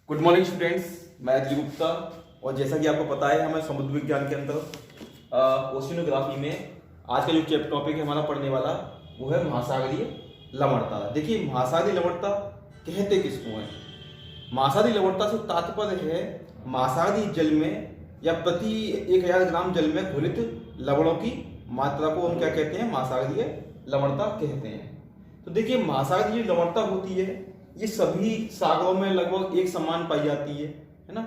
Good morning students, मैं अजय गुप्ता। और जैसा कि आपको पता है, हमें समुद्र विज्ञान के अंदर ओशिनोग्राफी में आज का जो चैप्टर टॉपिक है हमारा पढ़ने वाला वो है महासागरीय लवणता। देखिए, महासागरीय लवणता कहते किसको है? महासागरीय लवणता से तात्पर्य है महासागरीय जल में या प्रति 1000 ग्राम जल में घुलित लवणों की मात्रा को हम क्या कहते हैं? महासागरीय लवणता कहते हैं। तो देखिए, महासागरीय जो लवणता होती है ये सभी सागरों में लगभग एक समान पाई जाती है ना।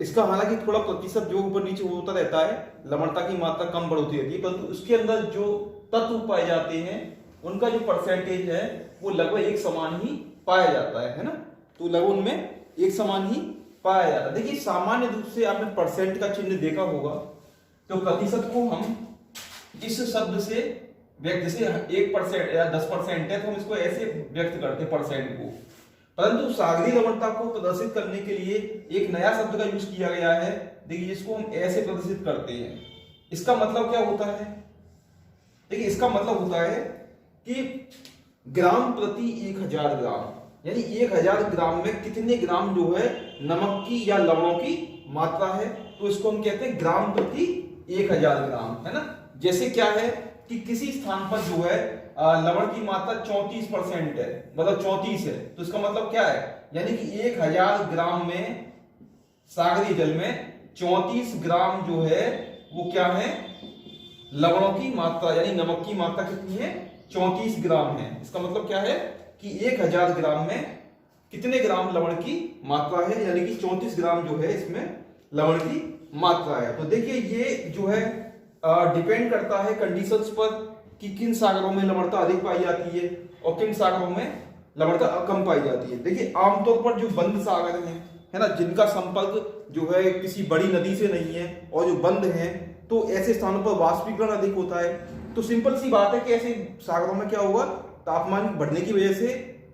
इसका हालांकि थोड़ा प्रतिशत जो ऊपर नीचे होता रहता है, लवणता की मात्रा कम बढ़ होती रहती है, परंतु उसके अंदर जो तत्व पाए जाते हैं उनका जो परसेंटेज है वो लगभग एक समान ही पाया जाता है ना। तो लगभग उनमें एक समान ही पाया जाता है। देखिए, सामान्य रूप से आपने परसेंट का चिन्ह देखा होगा, तो प्रतिशत को हम इस शब्द से व्यक्त, जैसे 1% या 10% है तो हम इसको ऐसे व्यक्त करते हैं परसेंट को। परंतु सागरीय लवणता को प्रदर्शित करने के लिए एक नया शब्द का यूज किया गया है। देखिए, इसको हम ऐसे प्रदर्शित करते हैं। इसका मतलब क्या होता है? देखिए, इसका मतलब होता है कि ग्राम प्रति 1000 ग्राम, यानी 1000 ग्राम में कितने ग्राम जो है नमक की या लवणों की मात्रा है, तो इसको हम कहते हैं ग्राम प्रति 1000 ग्राम, है ना। जैसे क्या है कि किसी स्थान पर जो है लवण की मात्रा 34% है, मतलब 34 है, तो इसका मतलब क्या है? यानी कि 1000 ग्राम में सागरीय जल में 34 ग्राम जो है वो क्या है? लवणों की मात्रा, यानी नमक की मात्रा कितनी है? 34 ग्राम है। इसका मतलब क्या है कि 1000 ग्राम में कितने ग्राम लवण की मात्रा है, यानी कि 34 ग्राम जो है इसमें लवण की मात्रा है। तो देखिए, ये जो है डिपेंड करता है कंडीशंस पर कि किन सागरों में लवणता अधिक पाई जाती है और किन सागरों में लवणता कम पाई जाती है। देखिए, आमतौर पर जो बंद सागर हैं, है ना, जिनका संपर्क जो है किसी बड़ी नदी से नहीं है और जो बंद हैं, तो ऐसे स्थानों पर वाष्पीकरण अधिक होता है। तो सिंपल सी बात है कि ऐसे सागरों में क्या होगा, तापमान बढ़ने की वजह से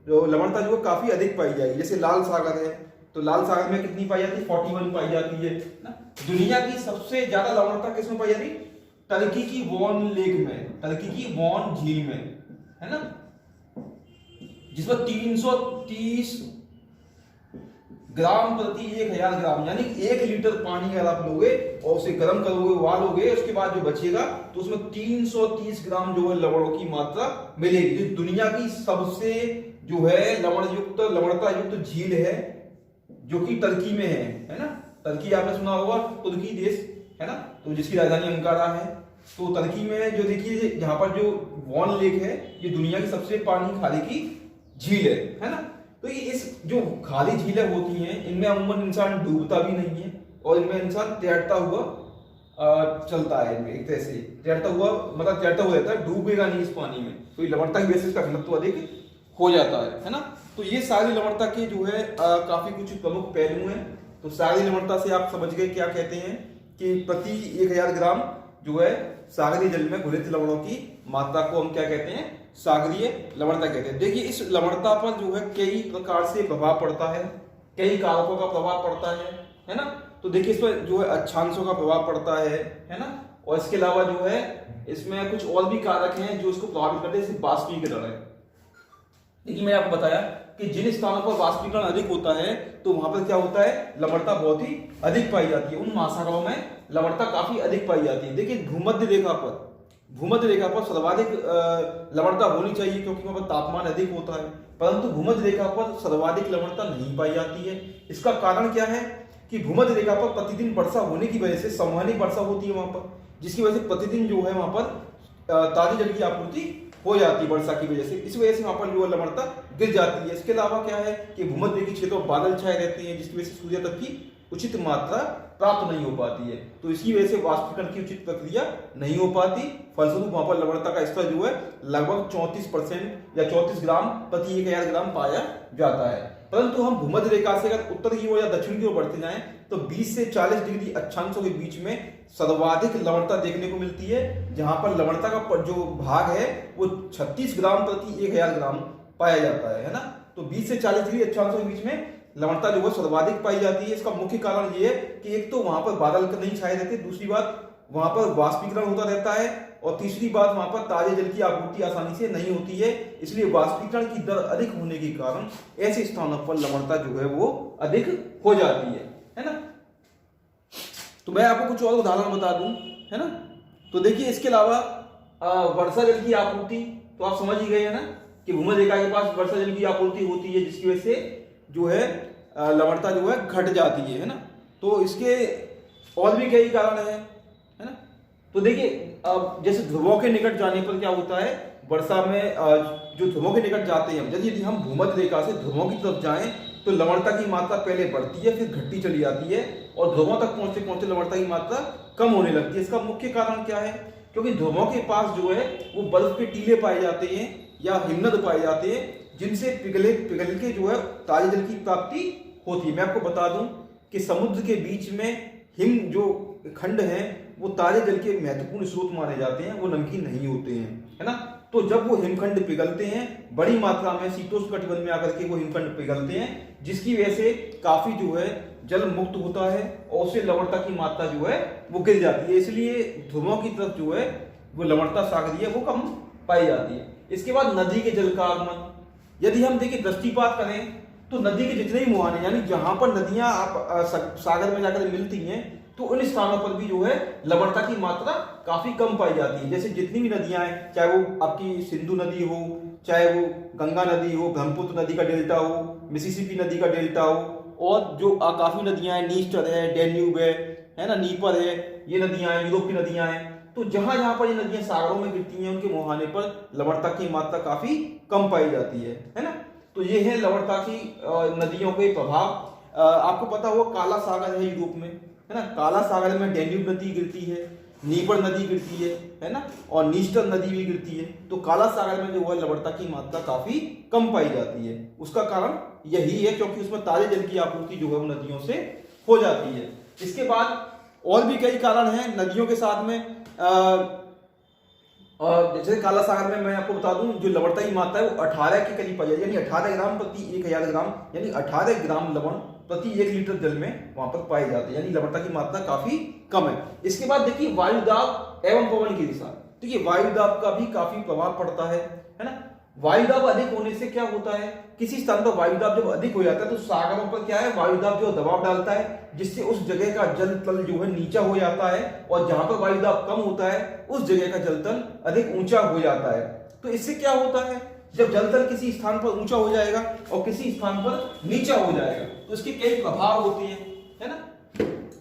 जो लवणता जो है काफी अधिक पाई जाएगी। जैसे लाल सागर है, तो लाल सागर में कितनी पाई जाती है? 41 पाई जाती है ना। दुनिया की सबसे ज्यादा लवणता किसमें पाई जाती है? टर्की की वॉन लेक में, टर्की की वॉन झील में, है ना, जिसमें 330 ग्राम प्रति 1000 ग्राम, यानी 1 लीटर पानी अगर आप लोगे और उसे गर्म करोगे, उबालोगे, उसके बाद जो बचेगा तो उसमें 330 ग्राम जो है लवणों की मात्रा मिलेगी। जो दुनिया की सबसे जो है लवणता युक्त झील है, जो कि टर्की में है ना। टर्की आपने सुना होगा, तुर्की देश है ना, तो जिसकी राजधानी अंकारा है। तो टर्की में जो देखिए, यहाँ पर जो वॉन लेक है, ये दुनिया की सबसे पानी खाली की झील है ना। तो ये इस जो खाली झीलें होती हैं, इनमें अमूमन इंसान डूबता भी नहीं है और इनमें इंसान तैरता हुआ चलता है। इनमें एक तरह से तैरता हुआ, मतलब तैरता हुआ रहता है, डूबेगा नहीं इस पानी में। तो ये लवणता की बेसिस का घनत्व अधिक हो जाता है ना। तो ये सारी लवणता के जो है काफी कुछ प्रमुख पहलू हैं। तो सारी लवणता से आप समझ गए क्या कहते हैं कि प्रति 1000 ग्राम जो है सागरीय जल में घुलित लवणों की मात्रा को हम क्या कहते हैं? सागरीय लवणता कहते हैं। देखिए, इस लवणता पर जो है कई प्रकार से प्रभाव पड़ता है, कई कारकों का प्रभाव पड़ता है ना। तो देखिए, इस पर जो है अक्षांशों का प्रभाव पड़ता है ना। और इसके अलावा जो है इसमें कुछ और भी कारक हैं जो इसको प्रभावित करते हैं, जैसे वाष्पीकरण है। देखिए, मैंने आपको बताया कि जिन स्थानों पर वाष्पीकरण अधिक होता है तो वहां पर क्या होता है? लवणता बहुत ही अधिक पाई जाती है। उन महासागरों में लवणता काफी अधिक पाई जाती है। देखिए, भूमध्य रेखा पर सर्वाधिक लवणता होनी चाहिए, क्योंकि वहां पर तापमान अधिक होता है, परंतु भूमध्य रेखा पर सर्वाधिक लवणता नहीं पाई जाती है। इसका कारण क्या है कि भूमध्य रेखा पर प्रतिदिन वर्षा होने की वजह से संवहनी वर्षा होती है वहां पर, जिसकी वजह से प्रतिदिन जो है वहां पर ताजे जल की आपूर्ति हो जाती है वर्षा की वजह से। इस वजह से वहां पर जो लवणता गिर जाती है। इसके अलावा क्या है कि भूमध्य रेखीय क्षेत्रों में बादल छाए रहते हैं, जिसकी वजह से सूर्य तक की उचित मात्रा प्राप्त नहीं हो पाती है। तो इसकी वजह से वाष्पीकरण की उचित प्रक्रिया नहीं हो पाती। फलस्वरूप वहां पर लवणता का स्तर जो है लगभग 34% या 34 ग्राम प्रति 1000 ग्राम पाया जाता है। परंतु हम भूमध्य रेखा से अगर उत्तर की ओर या दक्षिण की ओर बढ़ते जाएं तो 20 से 40 डिग्री अक्षांशों के बीच में सर्वाधिक लवणता देखने को मिलती है, जहां पर लवणता का जो भाग है वो 36 ग्राम प्रति 1000 ग्राम पाया जाता है ना। तो 20 से 40 डिग्री अक्षांशों के बीच में लवणता जो है सर्वाधिक पाई जाती है। इसका मुख्य कारण ये है कि एक तो वहां पर बादल नहीं छाए रहते, दूसरी बात वहां पर वाष्पीकरण होता रहता है और तीसरी बात, वहां पर ताजे जल की आपूर्ति आसानी से नहीं होती है, इसलिए वाष्पीकरण की दर अधिक होने के कारण ऐसे स्थानों पर लवणता जो है वो अधिक हो जाती है ना। तो मैं आपको कुछ और उदाहरण बता दूं, है ना। तो देखिए इसके अलावा वर्षा जल की आपूर्ति तो आप समझ ही गए हैं ना कि भूमध्य रेखा के पास वर्षा जल की आपूर्ति होती है, जिसकी वजह से जो है लवणता जो है घट जाती है ना। तो इसके और भी कई कारण है ना। तो देखिए जैसे ध्रुवों के निकट जाने पर क्या होता है, वर्षा में जो ध्रुवों के निकट जाते हैं, यदि हम भूमध्य रेखा से ध्रुवों की तरफ जाएं तो लवणता की मात्रा पहले बढ़ती है, फिर घटती चली जाती है और ध्रुवों तक पहुंचते पहुंचते लवणता की मात्रा कम होने लगती है। इसका मुख्य कारण क्या है, क्योंकि ध्रुवों के पास जो है वो बर्फ के टीले पाए जाते हैं या हिमनद पाए जाते हैं, जिनसे पिघल के जो है ताजे जल की प्राप्ति होती है। मैं आपको बता दूं कि समुद्र के बीच में हिम जो खंड हैं वो ताजे जल के महत्वपूर्ण स्रोत माने जाते हैं, वो नमकीन नहीं होते हैं, है ना। तो जब वो हिमखंड पिघलते हैं बड़ी मात्रा में, शीतोष्ण कटिबंध में आकर के वो हिमखंड पिघलते हैं, जिसकी वजह से काफी जो है जल मुक्त होता है और उससे लवणता की मात्रा जो है वो गिर जाती है। इसलिए ध्रुवों की तरफ जो है वो लवणता सागरीय वो कम पाई जाती है। इसके बाद नदी के जल का आगमन, यदि हम देखिए दृष्टिपात करें तो नदी के जितने भी मुहाने, यानी जहां पर नदियां आप सागर में जाकर मिलती हैं, तो उन स्थानों पर भी जो है लवणता की मात्रा काफी कम पाई जाती है। जैसे जितनी भी नदियां हैं, चाहे वो आपकी सिंधु नदी हो, चाहे वो गंगा नदी हो, ब्रह्मपुत्र नदी का डेल्टा हो, मिसिसिपी नदी का डेल्टा हो, और जो काफी नदियां हैं, नीस्टर है, डेन्यूब है ना, नीपर है, ये नदियां हैं, यूरोप की नदियां हैं। तो जहां जहां पर ये नदियां सागरों में गिरती हैं, उनके मुहाने पर लवणता की मात्रा काफी कम पाई जाती है ना। तो ये है लवणता की नदियों के प्रभाव। आपको पता होगा काला सागर है यूरोप में, है ना। काला सागर में डेन्यूब नदी गिरती है, नीपर नदी गिरती है ना, और नीस्टर नदी भी गिरती है। तो काला सागर में जो है लवणता की मात्रा काफी कम पाई जाती है। उसका कारण यही है क्योंकि उसमें ताजे जल की आपूर्ति जो है वो नदियों से हो जाती है। इसके बाद और भी कई कारण हैं नदियों के साथ में। और जैसे काला सागर में मैं आपको बता दूं जो लवणता की मात्रा है वो 18 के करीब पाई जाती है, यानी 18 ग्राम प्रति 1000 ग्राम, यानी 18 ग्राम लवण प्रति 1 लीटर जल में वहां पर पाई जाती है, यानी लवणता की मात्रा काफी कम है। इसके बाद देखिए वायु दाब एवं पवन की दिशा, तो ये वायु दाब का भी काफी प्रभाव पड़ता है ना। वायु दाब अधिक होने से क्या होता है, किसी स्थान पर वायु दाब जब अधिक हो जाता है तो सागरों पर क्या है वायु दाब जो दबाव डालता है, जिससे उस जगह का जल तल जो है नीचा हो जाता है, और जहां पर वायु दाब कम होता है उस जगह का जल तल अधिक ऊंचा हो जाता है। तो इससे क्या होता है, जब जल तल किसी स्थान पर ऊंचा हो जाएगा और किसी स्थान पर नीचा हो जाएगा तो इसके कई प्रभाव होते हैं, है ना।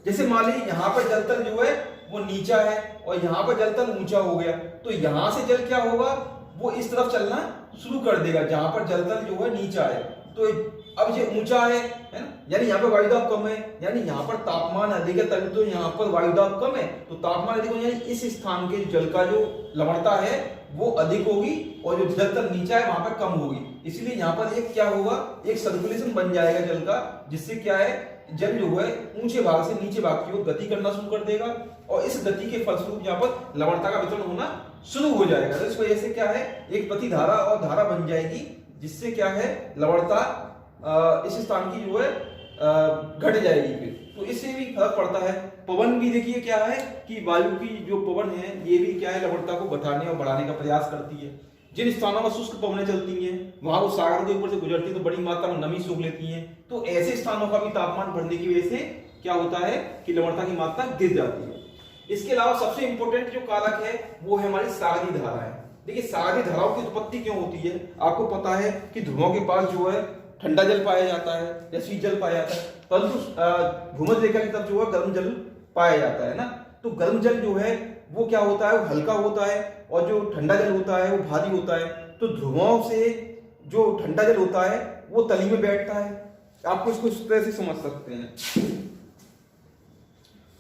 जैसे मान लीजिए यहाँ पर जल तल जो है वो नीचा है और यहाँ पर जल तल ऊंचा हो गया, तो यहाँ से जल क्या होगा, वो इस तरफ चलना शुरू कर देगा जहां पर जल तल जो है नीचा है। तो अब ये ऊंचा है ना, यानी यहाँ पर वायुदाब कम है, यानी यहाँ पर तापमान अधिक है, तभी तो यहाँ पर वायुदाब कम है, तो तापमान अधिक हो, यानी इस स्थान के जल का जो लवणता है वो अधिक होगी और जो जल तल नीचा है वहां पर कम होगी। इसलिए यहाँ पर एक क्या होगा, एक सर्कुलेशन बन जाएगा जल का, जिससे क्या है जल जो है ऊंचे भाग से नीचे भाग की ओर गति करना शुरू कर देगा और इस गति के फलस्वरूप यहाँ पर लवणता का वितरण होना शुरू हो जाएगा। तो इस वजह से क्या है एक प्रतिधारा और धारा बन जाएगी, जिससे क्या है लवणता इस स्थान की जो है घट जाएगी फिर, तो इससे भी फर्क पड़ता है। पवन भी देखिए क्या है कि वायु की जो पवन है ये भी क्या है लवणता को घटाने और बढ़ाने का प्रयास करती है। जिन स्थानों में शुष्क पवनें चलती हैं वहां वो सागर के ऊपर से गुजरती है तो बड़ी मात्रा में नमी सोख लेती हैं, तो ऐसे स्थानों का भी तापमान बढ़ने की वजह से क्या होता है कि लवणता की मात्रा गिर जाती है। इसके अलावा सबसे इंपॉर्टेंट जो कारक है वो है हमारी सागरीय धारा है। देखिए सागरीय धाराओं की उत्पत्ति क्यों होती है, आपको पता है कि ध्रुवों के पास जो है ठंडा जल पाया जाता है या शीत जल पाया जाता है, परंतु भूमध्य रेखा की तरफ जो है गर्म जल पाया जाता है ना। तो गर्म जल जो है वो क्या होता है, वो हल्का होता है और जो ठंडा जल होता है वो भारी होता है। तो ध्रुवों से जो ठंडा जल होता है वो तली में बैठता है, आपको इसको इस तरह से समझ सकते हैं।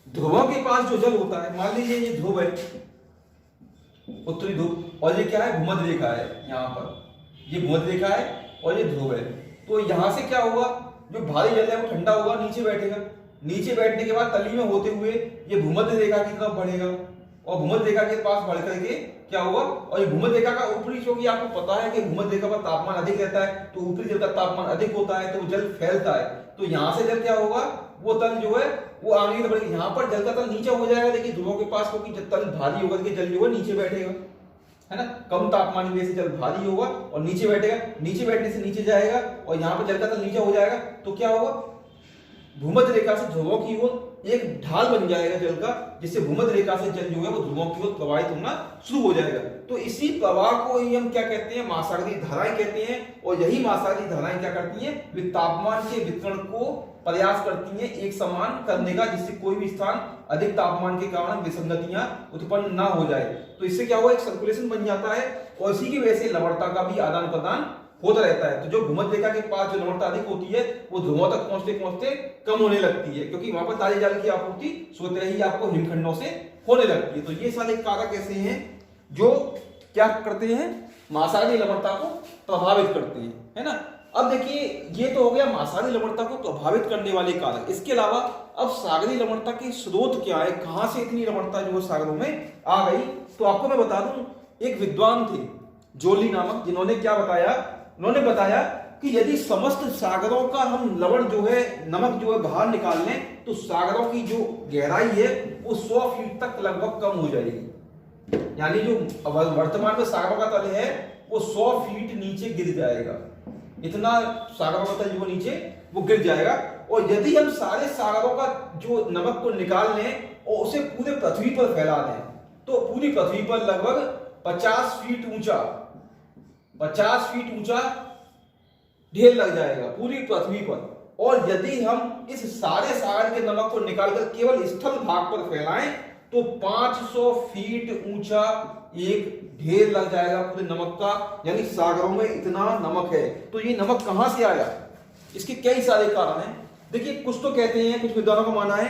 ध्रुवों के पास जो जल होता है, मान लीजिए ये ध्रुव है उत्तरी ध्रुव और ये क्या है भूमध्य रेखा है, यहाँ पर ये भूमध्य रेखा है और ये ध्रुव है। तो यहां से क्या होगा, जो भारी जल है वो ठंडा होगा, नीचे बैठेगा, नीचे बैठने के बाद तली में होते हुए ये भूमध्य रेखा की तरफ बढ़ेगा, और भूमध्य रेखा के पास बढ़ करके क्या होगा, और ये भूमध्य रेखा का ऊपरी, क्योंकि आपको पता है कि भूमध्य रेखा पर तापमान अधिक रहता है तो ऊपरी जल का तापमान अधिक होता है तो जल फैलता है, तो यहाँ से जल क्या होगा, वो तल जो है वो आगे की तरफ, यहाँ पर जल का तल नीचे हो जाएगा, देखिए ध्रुवों के पास, क्योंकि जब तल भारी होगा तो जल जो है नीचे बैठेगा, है ना, कम तापमान की वजह से जल भारी होगा और नीचे बैठेगा, नीचे बैठने से नीचे जाएगा और यहाँ पर जल का तल नीचे हो जाएगा, तो क्या होगा, भूमध्य रेखा से ध्रुवों की ओर एक ढाल बन जाएगा जल का, जिससे भूमध्य रेखा से जल जो है वो ध्रुवों की ओर प्रवाहित होना शुरू हो जाएगा। तो इसी प्रवाह को ही हम क्या कहते हैं, महासागरीय धाराएं कहते हैं, और यही महासागरीय धाराएं क्या करती हैं, वे तापमान के वितरण को प्रयास करती हैं एक समान करने का, जिससे कोई भी स्थान अधिक तापमान के कारण विसंगतियां उत्पन्न ना हो जाए। तो इससे क्या हुआ, एक सर्कुलेशन बन जाता है और इसी की वजह से लवणता का भी आदान प्रदान होता रहता है। तो जो भूमध्य रेखा के पास जो लवणता अधिक होती है वो ध्रुवों तक पहुंचते पहुंचते कम होने लगती है, क्योंकि वहां पर ताजे जल की आपूर्ति स्वतः ही आपको हिमखंडों से होने लगती है। तो ये सारे कारक ऐसे हैं जो क्या करते हैं, महासागरीय लवणता को प्रभावित करते हैं, है ना। अब देखिए ये तो हो गया महासागरीय लवणता को प्रभावित करने वाले कारक। इसके अलावा अब सागरीय लवणता के स्रोत क्या है, कहां से इतनी लवणता जो है सागरों में आ गई। तो आपको मैं बता दूं, एक विद्वान थे जोली नामक, जिन्होंने क्या बताया, उन्होंने बताया कि यदि समस्त सागरों का हम लवण जो है, नमक जो है बाहर निकाल लें तो सागरों की जो गहराई है वो 100 फीट तक लगभग कम हो जाएगी। यानी जो वर्तमान में सागरों का तल है वो 100 फीट नीचे गिर जाएगा, इतना सागरों का तल जो नीचे वो गिर जाएगा। और यदि हम सारे सागरों का जो नमक को निकाल लें और उसे पूरे पृथ्वी पर फैला दें तो पूरी पृथ्वी पर लगभग 50 फीट ऊंचा ढेर लग जाएगा पूरी पृथ्वी पर। और यदि हम इस सारे सागर के नमक को निकालकर केवल स्थल भाग पर फैलाएं तो 500 फीट ऊंचा एक ढेर लग जाएगा पूरे नमक का, यानी सागरों में इतना नमक है। तो ये नमक कहां से आया, इसके कई सारे कारण हैं। देखिए कुछ तो कहते हैं, कुछ विद्वानों का मानना है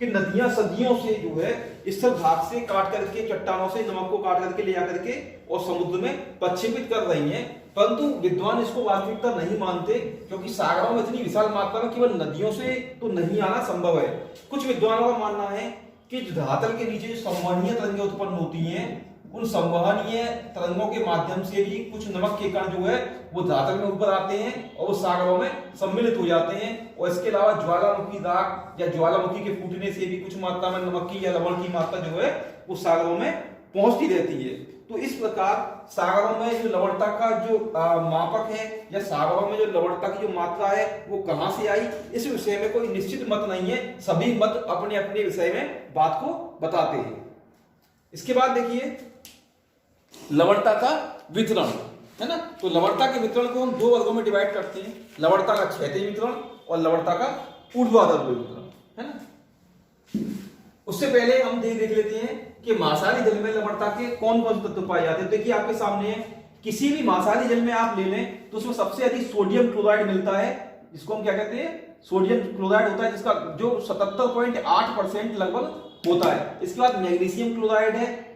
कि नदियां सदियों से जो है स्थल भाग से काट करके, चट्टानों से नमक को काट करके ले जाकर के और समुद्र में प्रक्षेपित कर रही हैं, परंतु विद्वान इसको वास्तविकता नहीं मानते, क्योंकि सागरों में इतनी विशाल मात्रा में केवल नदियों से तो नहीं आना संभव है। कुछ विद्वानों का मानना है कि धरातल के नीचे जो संवहनीय तरंगें उत्पन्न होती हैं, उन संवहनीय तरंगों के माध्यम से भी कुछ नमक के कण जो है वो धरातल में ऊपर आते हैं और वो सागरों में सम्मिलित हो जाते हैं। और इसके अलावा ज्वालामुखी राख या ज्वालामुखी के फूटने से भी कुछ मात्रा में नमक की या लवण की मात्रा जो है वो सागरों में पहुंचती रहती है। तो इस प्रकार सागरों में जो लवणता का जो मापक है या सागरों में जो लवणता की जो मात्रा है वो कहां से आई, इस विषय में कोई निश्चित मत नहीं है, सभी मत अपने अपने विषय में बात को बताते हैं। इसके बाद देखिए लवणता का वितरण, है ना। तो लवणता के वितरण को हम दो वर्गों में डिवाइड करते हैं, लवणता का क्षैतिज वितरण और लवणता का ऊर्ध्वाधर वितरण, है ना। उससे पहले हम देख लेते हैं कि महासागरीय जल में लवणता के कौन कौन से तत्व पाए जाते हैं। देखिए आपके सामने है, किसी भी महासागरीय जल में आप ले लें तो उसमें सबसे अधिक सोडियम क्लोराइड मिलता है, जिसको हम क्या कहते हैं, सोडियम क्लोराइड होता है, जिसका जो 77.8% लगभग होता है। इसके बाद मैग्नीशियम क्लोराइड है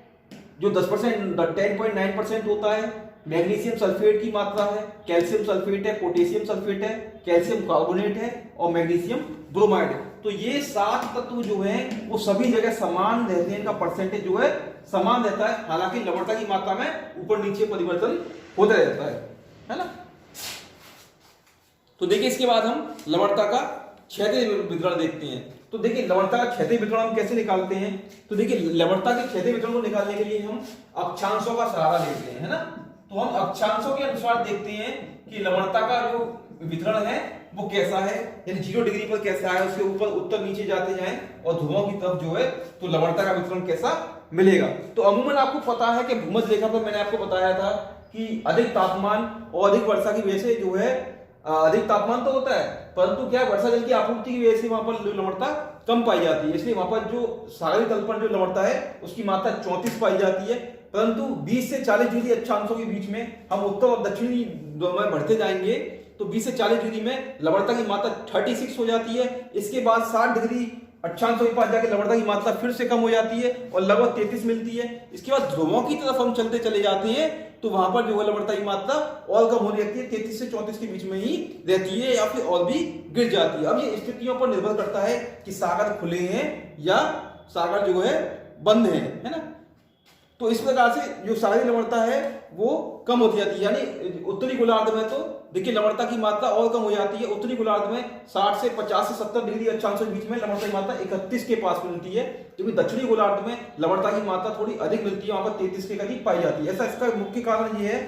जो 10.9% होता है। मैग्नीशियम सल्फेट की मात्रा है, कैल्शियम सल्फेट है, पोटेशियम सल्फेट है, कैल्शियम कार्बोनेट है और मैग्नीशियम ब्रोमाइड है। तो ये 7 तत्व जो हैं वो सभी जगह समान रहते हैं, इनका परसेंटेज जो है समान रहता है, हालांकि लवणता की मात्रा में ऊपर नीचे परिवर्तन होता रहता है ना। तो देखिए इसके बाद हम लवणता का क्षैतिज वितरण देखते हैं। तो देखिए लवणता का क्षैतिज वितरण हम कैसे निकालते हैं। तो देखिए लवणता के क्षैतिज वितरण को निकालने के लिए हम अक्षांशों का सहारा लेते हैं, है ना। तो हम अक्षांशों के अनुसार देखते हैं कि लवणता का जो वितरण है वो कैसा है, यानी 0 डिग्री पर कैसा है, उसके ऊपर उत्तर नीचे जाते जाएं और ध्रुवों की तरफ जो है तो लवणता का वितरण कैसा मिलेगा। तो अमूमन आपको पता है कि भूमध्य रेखा पर मैंने आपको बताया था कि अधिक तापमान और अधिक वर्षा की वजह से जो है अधिक तापमान तो होता है, परंतु क्या वर्षा जल की आपूर्ति की वजह से वहां पर लवणता कम पाई जाती है, इसलिए वहां पर जो सागरीय तल पर जो लवणता है उसकी मात्रा 34 पाई जाती है। परंतु 20 से 40 डिग्री अक्षांशों के बीच में हम उत्तर और दक्षिणी में बढ़ते जाएंगे तो 20 से 40 डिग्री में लवणता की मात्रा 36 हो जाती है। इसके बाद 60 डिग्री अक्षांशों के पास जाके लवणता की मात्रा फिर से कम हो जाती है और लगभग 33 मिलती है। इसके बाद ध्रुवों की तरफ हम चलते चले जाते हैं तो वहां पर जो है लवणता की मात्रा और कम होने लगती है, 33 से 34 के बीच में ही रहती है या फिर और भी गिर जाती है। अब ये स्थितियों पर निर्भर करता है कि सागर खुले हैं या सागर जो है बंद है ना। तो इस प्रकार से जो सागरीय लवणता है वो कम होती जाती है, यानी उत्तरी गोलार्ध में तो देखिए लवणता की मात्रा और कम हो जाती है। उत्तरी गोलार्ध में 60 से 50 से 70 डिग्री अक्षांश के बीच में लवणता की मात्रा 31 के पास मिलती है, जबकि दक्षिणी गोलार्ध में लवणता की मात्रा थोड़ी अधिक मिलती है, वहां पर 33 के करीब पाई जाती है। ऐसा इसका मुख्य कारण ये है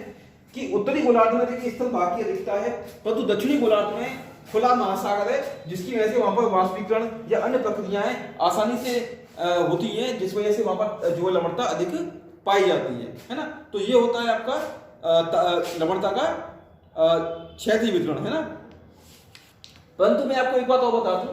कि उत्तरी गोलार्ध में देखिए स्थल भाग की अधिकता है, परंतु दक्षिणी गोलार्ध में खुला महासागर है, जिसकी वजह से वहां पर वाष्पीकरण या अन्य प्रक्रियाएं आसानी से होती हैं, जिस वजह से वहां पर जो लवणता अधिक पाई जाती है ना। तो ये होता है आपका लवणता का क्षेत्रीय वितरण, है ना। परंतु मैं आपको एक बात और बता दूं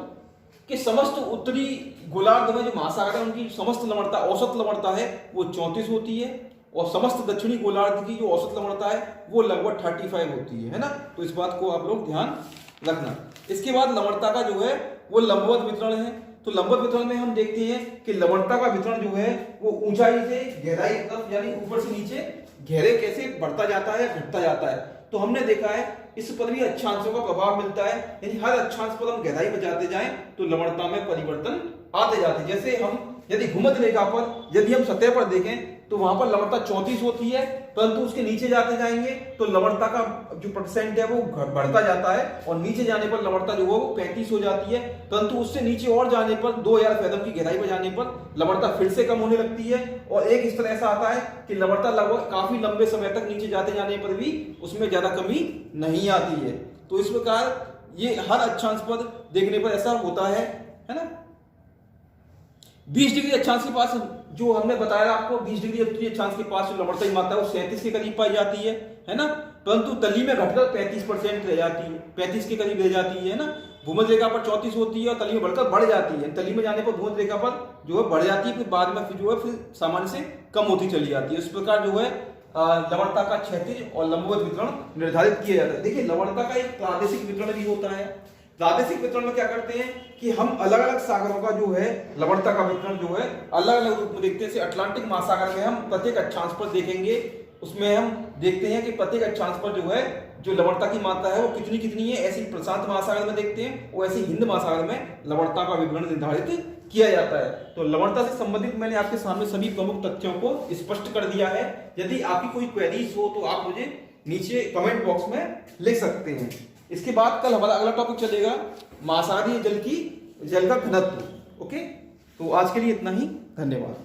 कि समस्त उत्तरी गोलार्ध में जो महासागर है उनकी समस्त लवणता, औसत लवणता है वो 34 होती है, और समस्त दक्षिणी गोलार्ध की जो औसत लवणता है वो लगभग 35 होती है ना। तो इस बात को आप लोग ध्यान रखना। इसके बाद लवणता का जो है वो लंबवत वितरण है। तो लंबवत वितरण में हम देखते हैं कि लवणता का वितरण जो है वो ऊंचाई से गहराई तक, यानी ऊपर से नीचे गहरे कैसे बढ़ता जाता है या घटता जाता है। तो हमने देखा है इस पर भी अक्षांशों का प्रभाव मिलता है, यानी हर अक्षांश पर हम गहराई में जाते जाएं तो लवणता में परिवर्तन आते जाते। जैसे हम यदि भूमध्य रेखा पर यदि हम सतह पर देखें तो वहां पर लवणता 34 होती है, परंतु उसके नीचे जाते जाएंगे तो लवणता का जो परसेंट है वो बढ़ता जाता है, और नीचे जाने पर लवणता जो है वो 35 हो जाती है। परंतु उससे नीचे और जाने पर 2000 फैथम की गहराई पर जाने पर लवणता फिर से कम होने लगती है, और एक स्तर ऐसा आता है कि लवणता लगभग काफी लंबे समय तक नीचे जाते जाने पर भी उसमें ज्यादा कमी नहीं आती है। तो इस प्रकार ये हर अक्षांश पर देखने पर ऐसा होता है ना। 20 डिग्री अक्षांश के पास जो हमने बताया आपको, 20 डिग्री उत्तरी अक्षांश के पास जो लवणता की मात्रा है वो 37 के करीब पाई जाती है ना। परंतु तली में घटकर 35% रह जाती है, 35 के करीब रह जाती है ना। भूमध्य रेखा पर 34 होती है और तली में बढ़कर बढ़ जाती है। तली में जाने पर भूमध्य रेखा पर जो है बढ़ जाती है, फिर बाद में जो है फिर सामान्य से कम होती चली जाती है। इस प्रकार जो है लवणता का क्षैतिज और लंबवत वितरण निर्धारित किया जाता है। देखिए लवणता का एक प्रादेशिक वितरण भी होता है। प्रादेशिक वितरण में क्या करते हैं कि हम अलग अलग सागरों का जो है लवणता का वितरण जो है अलग अलग रूप में देखते हैं। जैसे अटलांटिक महासागर में हम प्रत्येक अक्षांश पर देखेंगे, उसमें हम देखते हैं कि प्रत्येक अक्षांश पर जो है जो लवणता की मात्रा है वो कितनी कितनी है। ऐसे प्रशांत महासागर में देखते हैं, और ऐसे हिंद महासागर में लवणता का विवरण निर्धारित किया जाता है। तो लवणता से संबंधित मैंने आपके सामने सभी प्रमुख तथ्यों को स्पष्ट कर दिया है। यदि आपकी कोई क्वेरीज हो तो आप मुझे नीचे कमेंट बॉक्स में लिख सकते हैं। इसके बाद कल हमारा अगला टॉपिक चलेगा महासागरीय जल का घनत्व। ओके, तो आज के लिए इतना ही, धन्यवाद।